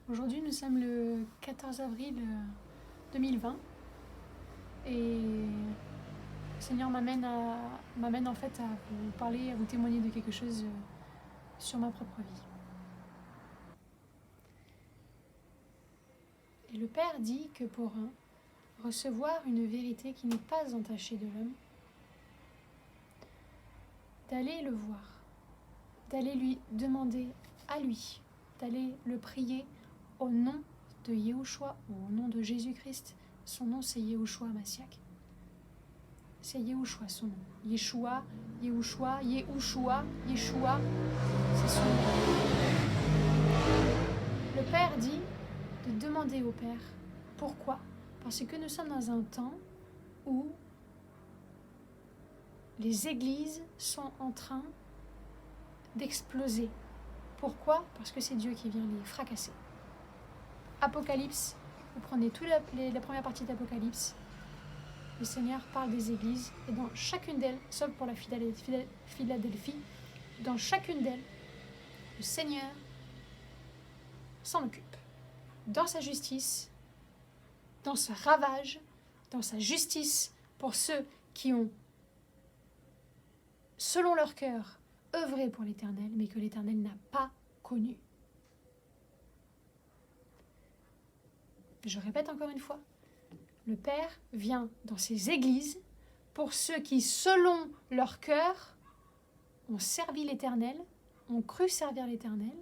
Aujourd'hui, nous sommes le 14 avril 2020 et le Seigneur m'amène en fait à vous parler, à vous témoigner de quelque chose sur ma propre vie. Et le Père dit que pour recevoir une vérité qui n'est pas entachée de l'homme, d'aller le voir, d'aller lui demander à lui, d'aller le prier au nom de Yahushua ou au nom de Jésus-Christ. Son nom c'est Yahushua Massiach. C'est Yahushua son nom. Yeshua, Yahushua, Yahushua, Yeshua, c'est son nom. Le Père dit de demander au Père. Pourquoi ? Parce que nous sommes dans un temps où les églises sont en train d'exploser. Pourquoi ? Parce que c'est Dieu qui vient les fracasser. Apocalypse, vous prenez toute la première partie d'Apocalypse, le Seigneur parle des églises, et dans chacune d'elles, sauf pour la Philadelphie, dans chacune d'elles, le Seigneur s'en occupe. Dans sa justice, dans ce ravage, dans sa justice, pour ceux qui ont, selon leur cœur, œuvré pour l'Éternel, mais que l'Éternel n'a pas connu. Je répète encore une fois, le Père vient dans ses églises pour ceux qui, selon leur cœur, ont servi l'Éternel, ont cru servir l'Éternel,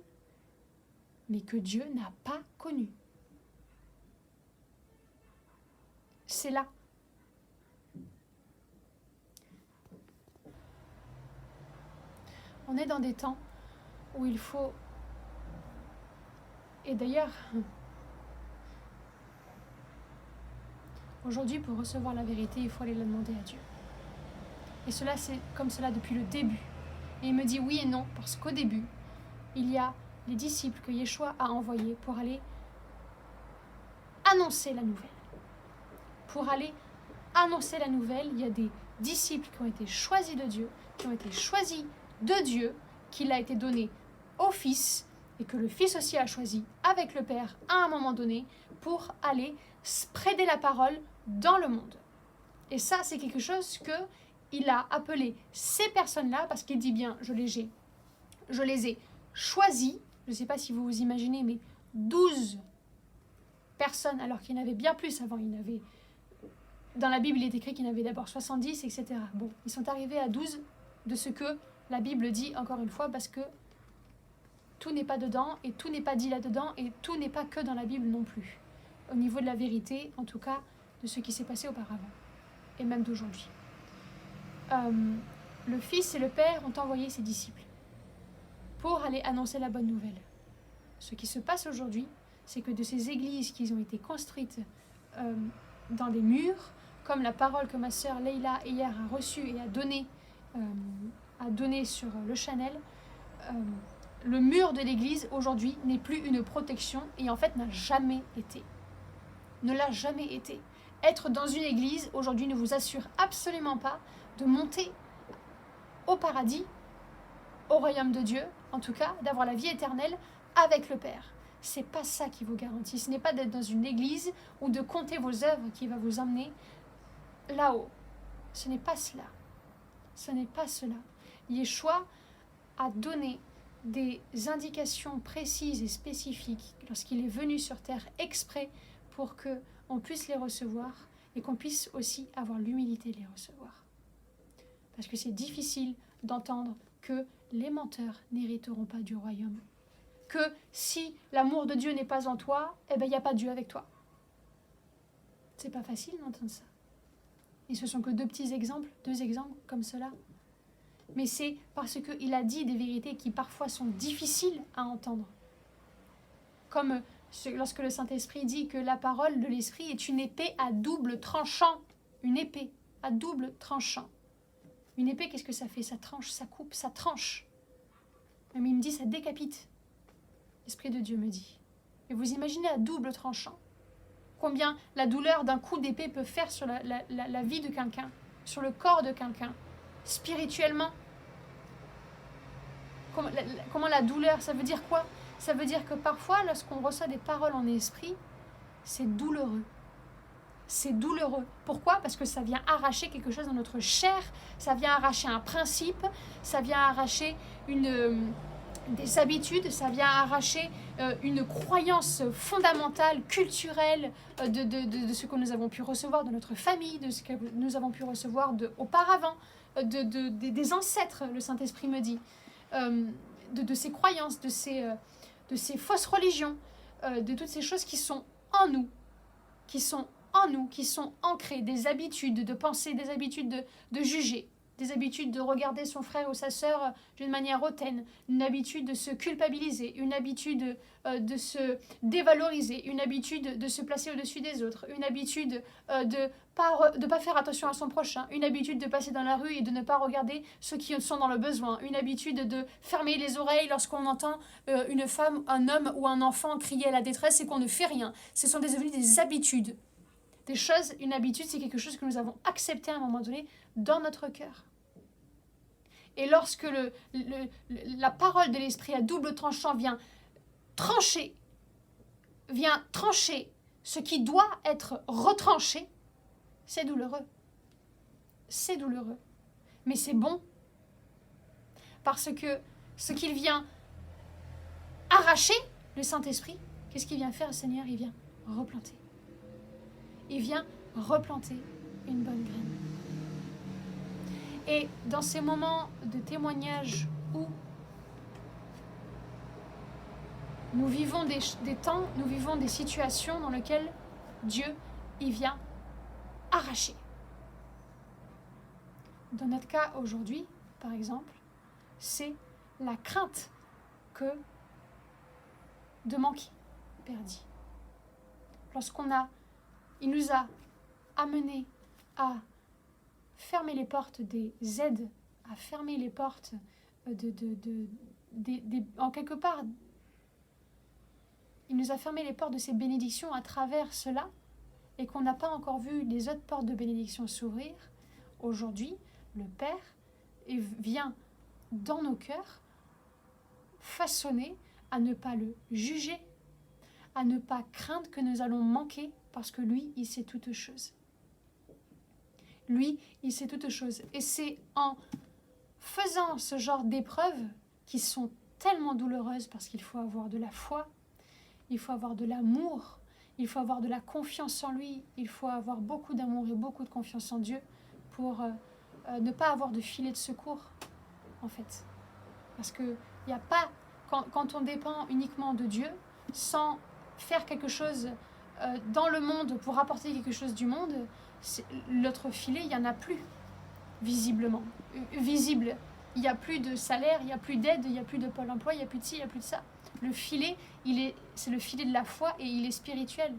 mais que Dieu n'a pas connu. C'est là. On est dans des temps où il faut... Et d'ailleurs, aujourd'hui, pour recevoir la vérité, il faut aller la demander à Dieu. Et cela, c'est comme cela depuis le début. Et il me dit oui et non, parce qu'au début, il y a les disciples que Yeshua a envoyés pour aller annoncer la nouvelle. Pour aller annoncer la nouvelle, il y a des disciples qui ont été choisis de Dieu, qu'il a été donné au Fils, et que le Fils aussi a choisi avec le Père à un moment donné, pour aller prêter la parole dans le monde. Et ça, c'est quelque chose qu'il a appelé ces personnes-là, parce qu'il dit bien, je les ai choisis, je ne sais pas si vous vous imaginez, mais 12 personnes, alors qu'il y en avait bien plus avant, dans la Bible, il est écrit qu'il y en avait d'abord 70, etc. Bon, ils sont arrivés à 12 de ce que la Bible dit, encore une fois, parce que tout n'est pas dedans, et tout n'est pas dit là-dedans, et tout n'est pas que dans la Bible non plus. Au niveau de la vérité, en tout cas, de ce qui s'est passé auparavant, et même d'aujourd'hui. Le Fils et le Père ont envoyé ses disciples pour aller annoncer la bonne nouvelle. Ce qui se passe aujourd'hui, c'est que de ces églises qui ont été construites dans des murs, comme la parole que ma sœur Leïla hier a reçue et a donné sur le Channel, le mur de l'église aujourd'hui n'est plus une protection et en fait n'a jamais été. Ne l'a jamais été. Être dans une église aujourd'hui ne vous assure absolument pas de monter au paradis, au royaume de Dieu, en tout cas, d'avoir la vie éternelle avec le Père. C'est pas ça qui vous garantit. Ce n'est pas d'être dans une église ou de compter vos œuvres qui va vous emmener là-haut. Ce n'est pas cela. Ce n'est pas cela. Yeshua a donné des indications précises et spécifiques lorsqu'il est venu sur terre exprès pour qu'on puisse les recevoir et qu'on puisse aussi avoir l'humilité de les recevoir. Parce que c'est difficile d'entendre que les menteurs n'hériteront pas du royaume. Que si l'amour de Dieu n'est pas en toi, eh ben il n'y a pas Dieu avec toi. C'est pas facile d'entendre ça. Et ce sont que deux exemples comme cela. Mais c'est parce qu'il a dit des vérités qui parfois sont difficiles à entendre. Comme lorsque le Saint-Esprit dit que la parole de l'Esprit est une épée à double tranchant. Une épée à double tranchant. Une épée, qu'est-ce que ça fait ? Ça tranche, ça coupe, ça tranche. Mais il me dit, ça décapite. L'Esprit de Dieu me dit. Et vous imaginez à double tranchant. Combien la douleur d'un coup d'épée peut faire sur la vie de quelqu'un, sur le corps de quelqu'un, spirituellement. Comment la douleur, ça veut dire quoi ? Ça veut dire que parfois, lorsqu'on reçoit des paroles en esprit, c'est douloureux. C'est douloureux. Pourquoi? Parce que ça vient arracher quelque chose dans notre chair, ça vient arracher un principe, ça vient arracher des habitudes, ça vient arracher une croyance fondamentale, culturelle de ce que nous avons pu recevoir de notre famille, de ce que nous avons pu recevoir auparavant, des ancêtres, le Saint-Esprit me dit, de ces croyances, de ces fausses religions, de toutes ces choses qui sont en nous, qui sont ancrées, des habitudes de penser, des habitudes de juger, des habitudes de regarder son frère ou sa sœur d'une manière hautaine, une habitude de se culpabiliser, une habitude de se dévaloriser, une habitude de se placer au-dessus des autres, une habitude de pas faire attention à son prochain, une habitude de passer dans la rue et de ne pas regarder ceux qui sont dans le besoin, une habitude de fermer les oreilles lorsqu'on entend une femme, un homme ou un enfant crier à la détresse et qu'on ne fait rien. Ce sont devenus des habitudes. Des choses, une habitude, c'est quelque chose que nous avons accepté à un moment donné dans notre cœur. Et lorsque la parole de l'esprit à double tranchant vient trancher ce qui doit être retranché, c'est douloureux. C'est douloureux. Mais c'est bon. Parce que ce qu'il vient arracher, le Saint-Esprit, qu'est-ce qu'il vient faire, le Seigneur? Il vient replanter. Il vient replanter une bonne graine. Et dans ces moments de témoignage où nous vivons des temps, nous vivons des situations dans lesquelles Dieu, il vient arracher. Dans notre cas aujourd'hui, par exemple, c'est la crainte de manquer, Père dit. Il nous a amenés à fermer les portes des aides, à fermer les portes en quelque part, il nous a fermé les portes de ces bénédictions à travers cela, et qu'on n'a pas encore vu les autres portes de bénédiction s'ouvrir. Aujourd'hui, le Père vient dans nos cœurs façonner à ne pas le juger, à ne pas craindre que nous allons manquer, parce que lui, il sait toutes choses. Lui, il sait toutes choses. Et c'est en faisant ce genre d'épreuves qui sont tellement douloureuses, parce qu'il faut avoir de la foi, il faut avoir de l'amour, il faut avoir de la confiance en lui, il faut avoir beaucoup d'amour et beaucoup de confiance en Dieu pour ne pas avoir de filet de secours, en fait. Parce que il n'y a pas, quand on dépend uniquement de Dieu, sans faire quelque chose dans le monde pour apporter quelque chose du monde, l'autre filet, il n'y en a plus, visiblement. Visible. Il n'y a plus de salaire, il n'y a plus d'aide, il n'y a plus de Pôle emploi, il n'y a plus de ci, il n'y a plus de ça. Le filet, c'est le filet de la foi et il est spirituel.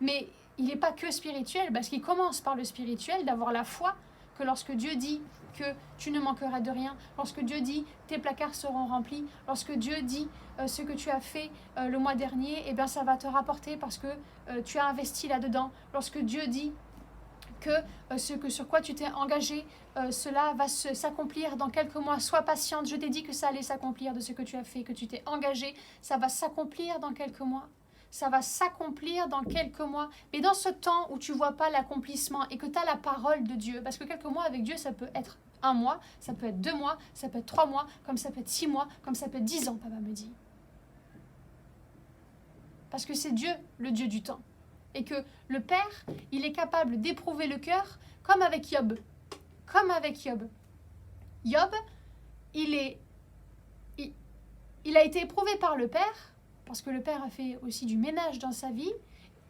Mais il n'est pas que spirituel, parce qu'il commence par le spirituel, d'avoir la foi que lorsque Dieu dit que tu ne manqueras de rien, lorsque Dieu dit tes placards seront remplis, lorsque Dieu dit ce que tu as fait le mois dernier, eh bien ça va te rapporter parce que tu as investi là-dedans. Lorsque Dieu dit que sur quoi tu t'es engagé, cela va s'accomplir dans quelques mois. Sois patiente, je t'ai dit que ça allait s'accomplir de ce que tu as fait, que tu t'es engagé. Ça va s'accomplir dans quelques mois. Ça va s'accomplir dans quelques mois. Mais dans ce temps où tu ne vois pas l'accomplissement et que tu as la parole de Dieu, parce que quelques mois avec Dieu, ça peut être 1 mois, ça peut être 2 mois, ça peut être 3 mois, comme ça peut être 6 mois, comme ça peut être 10 ans, papa me dit. Parce que c'est Dieu, le Dieu du temps. Et que le Père, il est capable d'éprouver le cœur comme avec Job. Comme avec Job. Job, il a été éprouvé par le Père, parce que le Père a fait aussi du ménage dans sa vie.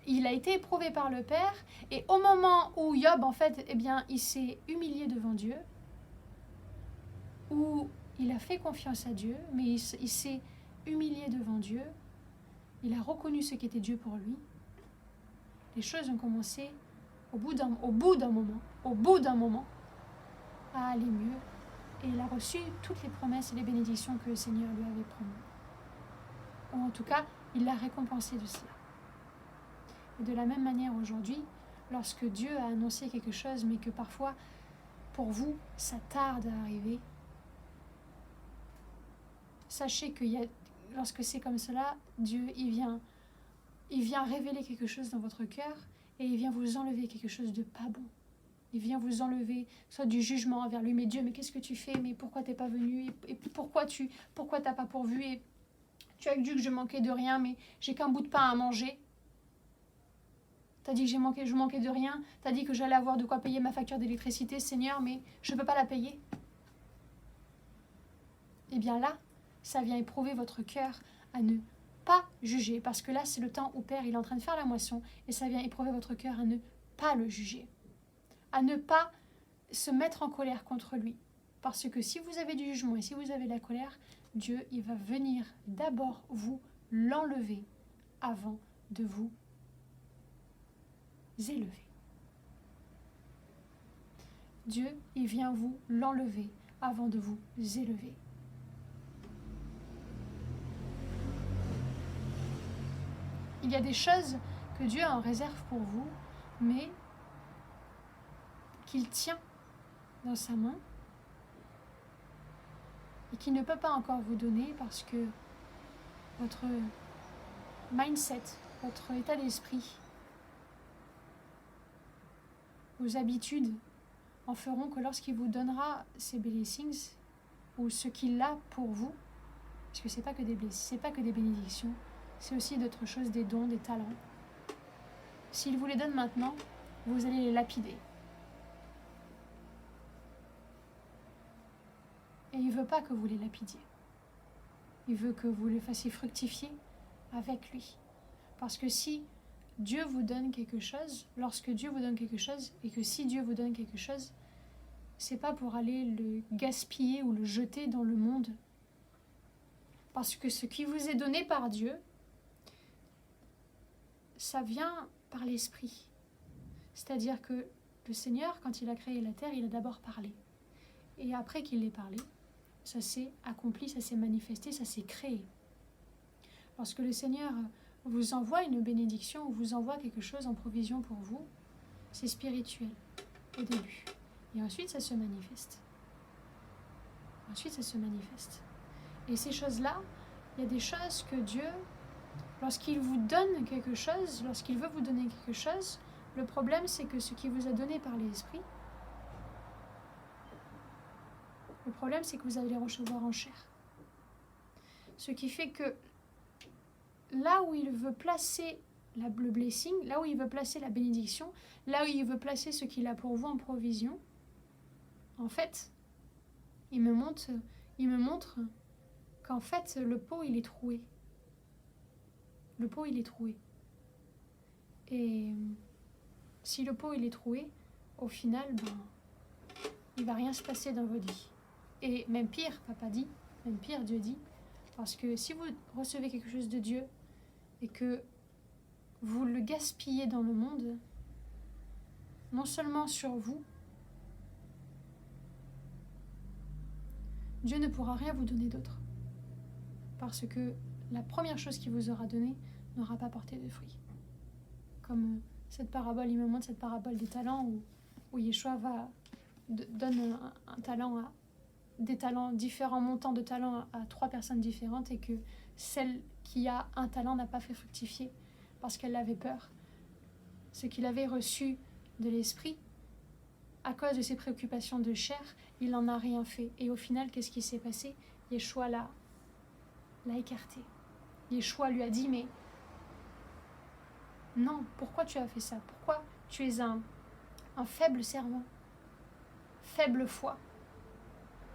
Il a été éprouvé par le Père, et au moment où Job, en fait, eh bien, il s'est humilié devant Dieu, où il a fait confiance à Dieu, mais il s'est humilié devant Dieu, il a reconnu ce qu'était Dieu pour lui. Les choses ont commencé au bout d'un moment à aller mieux, et il a reçu toutes les promesses et les bénédictions que le Seigneur lui avait promises. Ou en tout cas, il l'a récompensé de cela. Et de la même manière aujourd'hui, lorsque Dieu a annoncé quelque chose, mais que parfois, pour vous, ça tarde à arriver, sachez qu'il y a lorsque c'est comme cela, Dieu, il vient révéler quelque chose dans votre cœur et il vient vous enlever quelque chose de pas bon. Il vient vous enlever soit du jugement envers lui, mais Dieu, mais qu'est-ce que tu fais? Mais pourquoi t'es pas venu? Et pourquoi t'as pas pourvu? Et tu as dit que je manquais de rien, mais j'ai qu'un bout de pain à manger. T'as dit que je manquais de rien. T'as dit que j'allais avoir de quoi payer ma facture d'électricité, Seigneur, mais je ne peux pas la payer. Et bien là, ça vient éprouver votre cœur à ne pas juger, parce que là, c'est le temps où Père, il est en train de faire la moisson, et ça vient éprouver votre cœur à ne pas le juger, à ne pas se mettre en colère contre lui. Parce que si vous avez du jugement et si vous avez de la colère, Dieu, il va venir d'abord vous l'enlever avant de vous élever. Dieu, il vient vous l'enlever avant de vous élever. Il y a des choses que Dieu a en réserve pour vous, mais qu'il tient dans sa main et qu'il ne peut pas encore vous donner parce que votre mindset, votre état d'esprit, vos habitudes en feront que lorsqu'il vous donnera ces blessings ou ce qu'il a pour vous, parce que c'est pas que des bénédictions, c'est aussi d'autres choses, des dons, des talents. S'il vous les donne maintenant, vous allez les lapider. Et il ne veut pas que vous les lapidiez. Il veut que vous les fassiez fructifier avec lui. Parce que si Dieu vous donne quelque chose, lorsque Dieu vous donne quelque chose, et que si Dieu vous donne quelque chose, c'est pas pour aller le gaspiller ou le jeter dans le monde. Parce que ce qui vous est donné par Dieu, ça vient par l'esprit. C'est-à-dire que le Seigneur, quand il a créé la terre, il a d'abord parlé. Et après qu'il l'ait parlé, ça s'est accompli, ça s'est manifesté, ça s'est créé. Lorsque le Seigneur vous envoie une bénédiction ou vous envoie quelque chose en provision pour vous, c'est spirituel au début. Et ensuite, ça se manifeste. Et ces choses-là, il y a des choses que Dieu, lorsqu'il vous donne quelque chose, lorsqu'il veut vous donner quelque chose, le problème, c'est que ce qu'il vous a donné par l'esprit, le problème, c'est que vous allez les recevoir en chair. Ce qui fait que là où il veut placer le blessing, là où il veut placer la bénédiction, là où il veut placer ce qu'il a pour vous en provision, en fait, il me montre qu'en fait, le pot, il est troué. Le pot, il est troué. Et si le pot, il est troué, au final, il ne va rien se passer dans votre vie. Et même pire, Papa dit, même pire, Dieu dit, parce que si vous recevez quelque chose de Dieu et que vous le gaspillez dans le monde, non seulement sur vous, Dieu ne pourra rien vous donner d'autre. Parce que la première chose qu'il vous aura donnée n'aura pas porté de fruits. Comme cette parabole, il me montre cette parabole des talents où Yeshua donne un talent des talents, différents montants de talents à 3 personnes différentes et que celle qui a un talent n'a pas fait fructifier parce qu'elle avait peur. Ce qu'il avait reçu de l'esprit, à cause de ses préoccupations de chair, il n'en a rien fait. Et au final, qu'est-ce qui s'est passé? Yeshua l'a écarté. Yeshua lui a dit, mais non, pourquoi tu as fait ça? Pourquoi tu es un faible servant? Faible foi.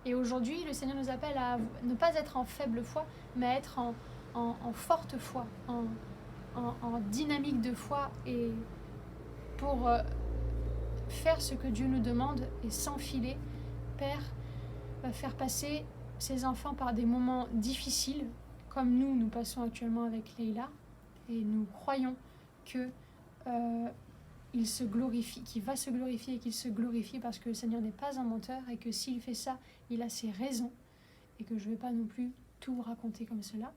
Et aujourd'hui, le Seigneur nous appelle à ne pas être en faible foi, mais à être en forte foi, en dynamique de foi, et pour faire ce que Dieu nous demande et s'enfiler. Père va faire passer ses enfants par des moments difficiles, comme nous passons actuellement avec Leïla, et nous croyons que il se glorifie, qu'il va se glorifier et qu'il se glorifie parce que le Seigneur n'est pas un menteur et que s'il fait ça, il a ses raisons et que je ne vais pas non plus tout vous raconter comme cela.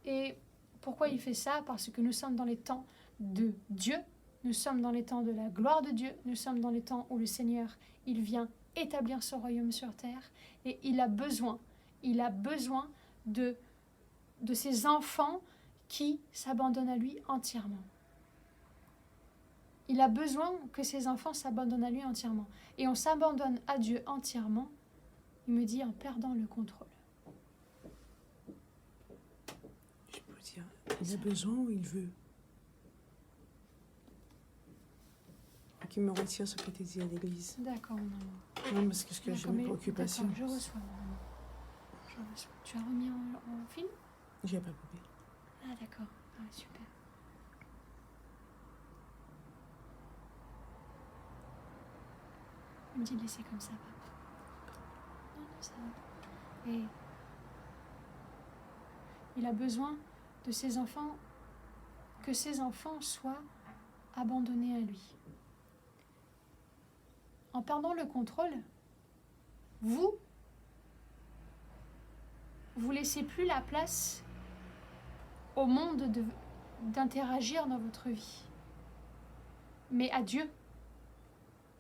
Et pourquoi il fait ça? Parce que nous sommes dans les temps de Dieu, nous sommes dans les temps de la gloire de Dieu, nous sommes dans les temps où le Seigneur, il vient établir son royaume sur terre et il a besoin de de ses enfants qui s'abandonnent à lui entièrement. Il a besoin que ses enfants s'abandonnent à lui entièrement. Et on s'abandonne à Dieu entièrement, il me dit, en perdant le contrôle. Je peux dire, il a besoin ou il veut? Qui me retire ce que tu dis à l'église. D'accord, mon amour. Non, parce que j'ai mes préoccupations. D'accord, je reçois, mon amour. Je reçois. Tu as remis en film? J'ai pas coupé. Ah, d'accord. Ah, super. Il me dit de laisser comme ça, papa. Non, ça va. Et il a besoin de ses enfants, que ses enfants soient abandonnés à lui. En perdant le contrôle, vous laissez plus la place au monde d'interagir dans votre vie, mais à Dieu,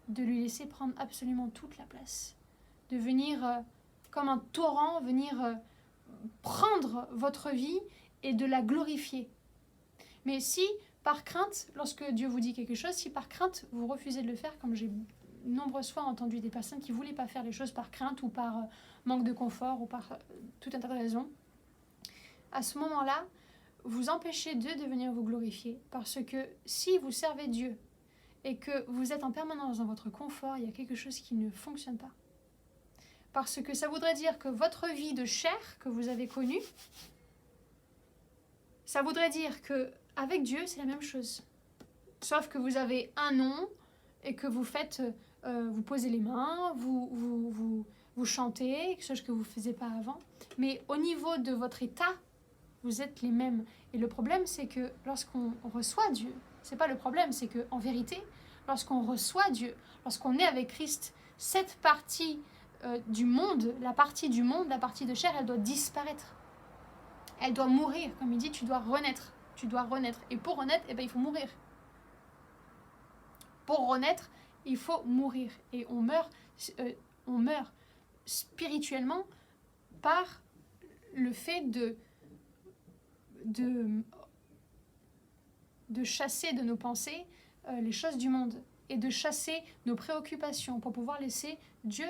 de lui laisser prendre absolument toute la place, de venir comme un torrent, venir prendre votre vie et de la glorifier. Mais si par crainte, lorsque Dieu vous dit quelque chose, si par crainte vous refusez de le faire, comme j'ai nombreuses fois entendu des personnes qui ne voulaient pas faire les choses par crainte ou par manque de confort ou par tout un tas de raisons, à ce moment-là, vous empêchez Dieu de venir vous glorifier, parce que si vous servez Dieu et que vous êtes en permanence dans votre confort, il y a quelque chose qui ne fonctionne pas. Parce que ça voudrait dire que votre vie de chair que vous avez connue, ça voudrait dire que avec Dieu, c'est la même chose. Sauf que vous avez un nom et que vous faites, vous posez les mains, vous chantez, quelque chose que vous ne faisiez pas avant. Mais au niveau de votre état, vous êtes les mêmes. Et le problème, c'est que lorsqu'on reçoit Dieu, c'est pas le problème, c'est qu'en vérité, lorsqu'on reçoit Dieu, lorsqu'on est avec Christ, cette partie du monde, la partie de chair, elle doit disparaître. Elle doit mourir. Comme il dit, tu dois renaître. Tu dois renaître. Et pour renaître, il faut mourir. Pour renaître, il faut mourir. Et on meurt spirituellement par le fait de chasser de nos pensées les choses du monde et de chasser nos préoccupations pour pouvoir laisser Dieu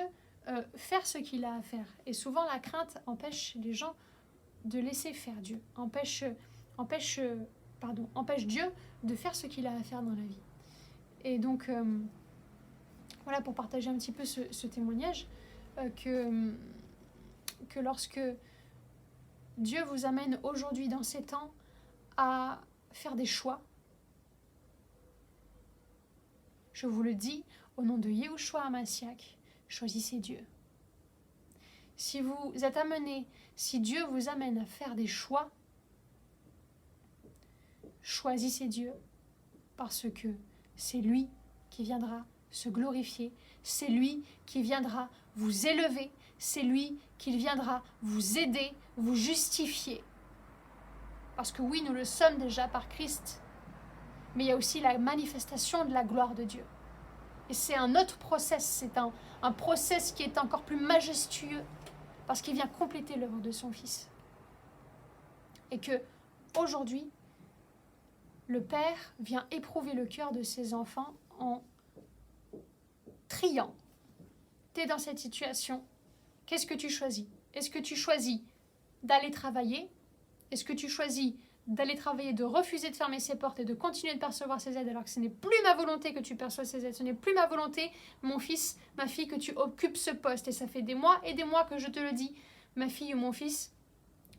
faire ce qu'il a à faire. Et souvent, la crainte empêche les gens de laisser faire Dieu, empêche Dieu de faire ce qu'il a à faire dans la vie. Et donc, voilà, pour partager un petit peu ce témoignage, que lorsque Dieu vous amène aujourd'hui dans ces temps à faire des choix, je vous le dis, au nom de Yehoshua HaMashiach, choisissez Dieu. Si vous êtes amené, si Dieu vous amène à faire des choix, choisissez Dieu, parce que c'est lui qui viendra se glorifier, c'est lui qui viendra vous élever, c'est lui qui viendra vous aider, vous justifier. Parce que oui, nous le sommes déjà par Christ, mais il y a aussi la manifestation de la gloire de Dieu. Et c'est un autre process, c'est un process qui est encore plus majestueux, parce qu'il vient compléter l'œuvre de son Fils. Et que aujourd'hui, le Père vient éprouver le cœur de ses enfants en triant. Tu es dans cette situation, qu'est-ce que tu choisis? Est-ce que tu choisis d'aller travailler? Est-ce que tu choisis d'aller travailler, de refuser de fermer ses portes et de continuer de percevoir ces aides alors que ce n'est plus ma volonté que tu perçois ces aides, ce n'est plus ma volonté, mon fils, ma fille, que tu occupes ce poste. Et ça fait des mois et des mois que je te le dis, ma fille ou mon fils,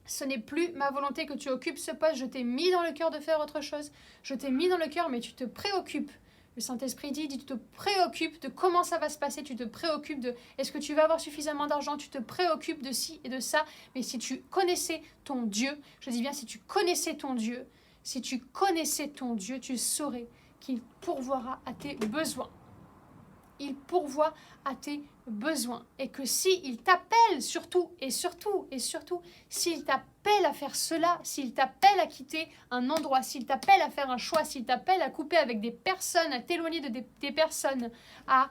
ce n'est plus ma volonté que tu occupes ce poste, je t'ai mis dans le cœur de faire autre chose, je t'ai mis dans le cœur, mais tu te préoccupes. Le Saint-Esprit dit, tu te préoccupes de comment ça va se passer, tu te préoccupes de est-ce que tu vas avoir suffisamment d'argent, tu te préoccupes de ci et de ça. Mais si tu connaissais ton Dieu, je dis bien si tu connaissais ton Dieu, tu saurais qu'il pourvoira à tes besoins. il pourvoit à tes besoins. Et que s'il t'appelle, surtout, s'il t'appelle à faire cela, s'il t'appelle à quitter un endroit, s'il t'appelle à faire un choix, s'il t'appelle à couper avec des personnes, à t'éloigner de des personnes, à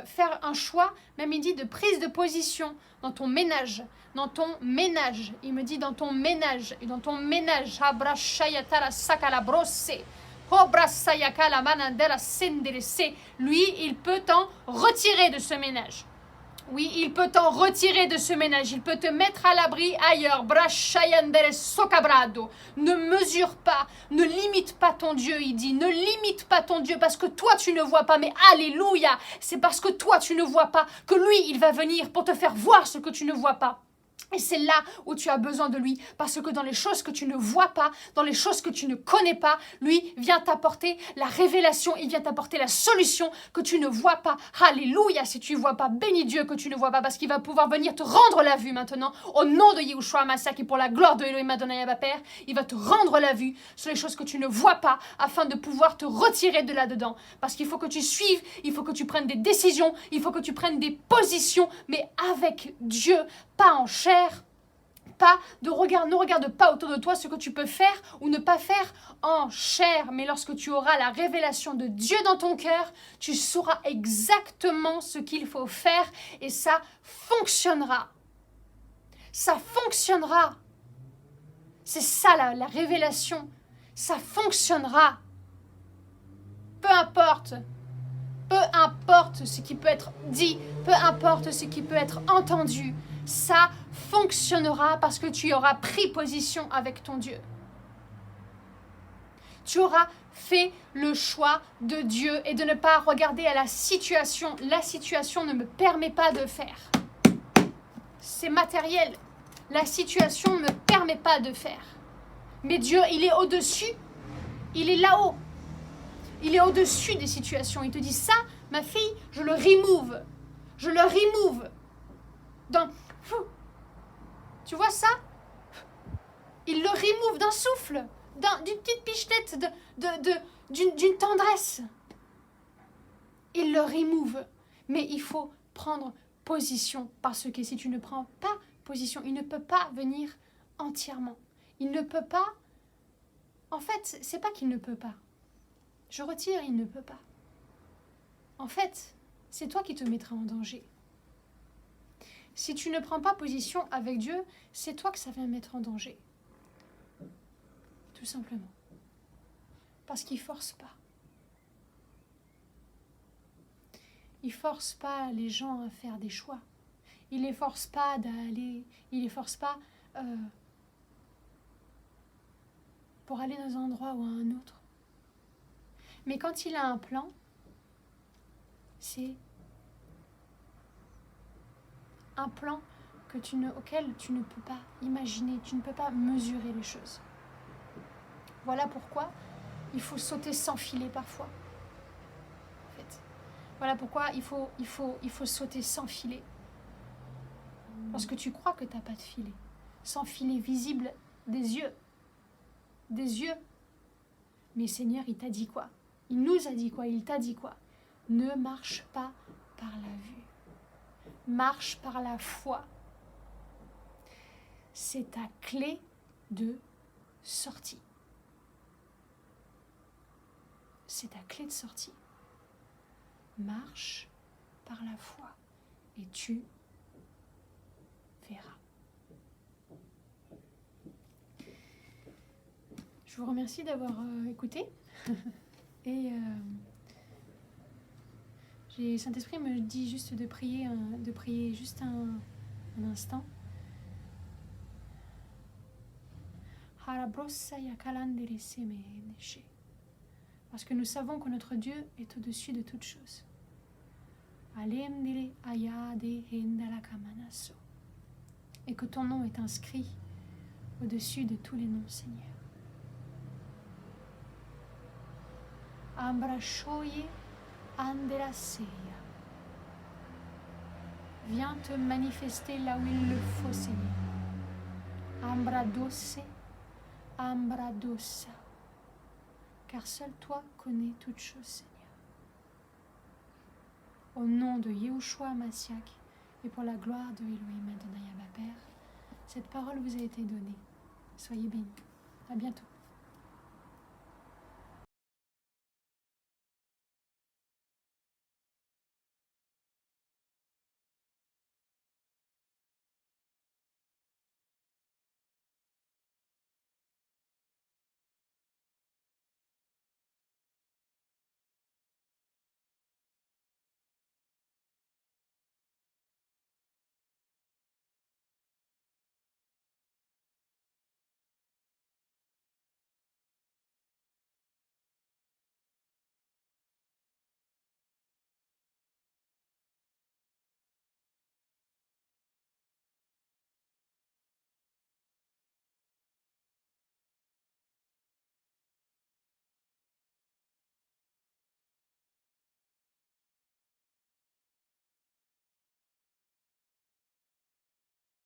faire un choix, même il dit de prise de position dans ton ménage, il me dit dans ton ménage, lui, il peut t'en retirer de ce ménage. Oui, il peut t'en retirer de ce ménage. Il peut te mettre à l'abri ailleurs. Ne mesure pas, ne limite pas ton Dieu, il dit. Ne limite pas ton Dieu parce que toi, tu ne vois pas. Mais alléluia, c'est parce que toi, tu ne vois pas que lui, il va venir pour te faire voir ce que tu ne vois pas. Et c'est là où tu as besoin de lui, parce que dans les choses que tu ne vois pas, dans les choses que tu ne connais pas, lui vient t'apporter la révélation, il vient t'apporter la solution que tu ne vois pas. Alléluia, si tu ne vois pas, bénis Dieu que tu ne vois pas, parce qu'il va pouvoir venir te rendre la vue maintenant, au nom de Yahushua Mashiach et pour la gloire de Elohim Adonai Abba Père, il va te rendre la vue sur les choses que tu ne vois pas, afin de pouvoir te retirer de là-dedans. Parce qu'il faut que tu suives, il faut que tu prennes des décisions, il faut que tu prennes des positions, mais avec Dieu, pas en chair, ne regarde pas autour de toi ce que tu peux faire ou ne pas faire en chair, mais lorsque tu auras la révélation de Dieu dans ton cœur, tu sauras exactement ce qu'il faut faire et ça fonctionnera. Ça fonctionnera. C'est ça la révélation. Ça fonctionnera. Peu importe ce qui peut être dit, peu importe ce qui peut être entendu, ça fonctionnera parce que tu auras pris position avec ton Dieu. Tu auras fait le choix de Dieu et de ne pas regarder à la situation. La situation ne me permet pas de faire. C'est matériel. La situation ne me permet pas de faire. Mais Dieu, il est au-dessus. Il est là-haut. Il est au-dessus des situations. Il te dit ça, ma fille, je le remove. Je le remove. Tu vois ça? Il le remove d'un souffle, d'une petite pichenette, d'une tendresse. Il le remove. Mais il faut prendre position. Parce que si tu ne prends pas position, il ne peut pas venir entièrement. Il ne peut pas. En fait, c'est pas qu'il ne peut pas. Je retire, il ne peut pas. En fait, c'est toi qui te mettras en danger. Si tu ne prends pas position avec Dieu, c'est toi que ça va mettre en danger. Tout simplement. Parce qu'il ne force pas. Il ne force pas les gens à faire des choix. Il ne les force pas d'aller... Il ne les force pas pour aller dans un endroit ou à un autre. Mais quand il a un plan, c'est un plan auquel tu ne peux pas imaginer, tu ne peux pas mesurer les choses. Voilà pourquoi il faut sauter sans filet parfois. En fait. Voilà pourquoi il faut sauter sans filet. Parce que tu crois que tu n'as pas de filet. Sans filet visible des yeux. Des yeux. Mais Seigneur, il t'a dit quoi? Il nous a dit quoi? Il t'a dit quoi? Ne marche pas par la vue. Marche par la foi. C'est ta clé de sortie. C'est ta clé de sortie. Marche par la foi et tu verras. Je vous remercie d'avoir écouté. Et Saint-Esprit me dit juste de prier juste un instant. Parce que nous savons que notre Dieu est au-dessus de toutes choses. Et que ton nom est inscrit au-dessus de tous les noms, Seigneur. Ambrashoye andelaseya. Viens te manifester là où il le faut, Seigneur. Ambradose, ambradosa. Car seul toi connais toutes choses, Seigneur. Au nom de Yehoshua Massiach et pour la gloire de Elohim Adonai Abba Père, cette parole vous a été donnée. Soyez bénis. À bientôt.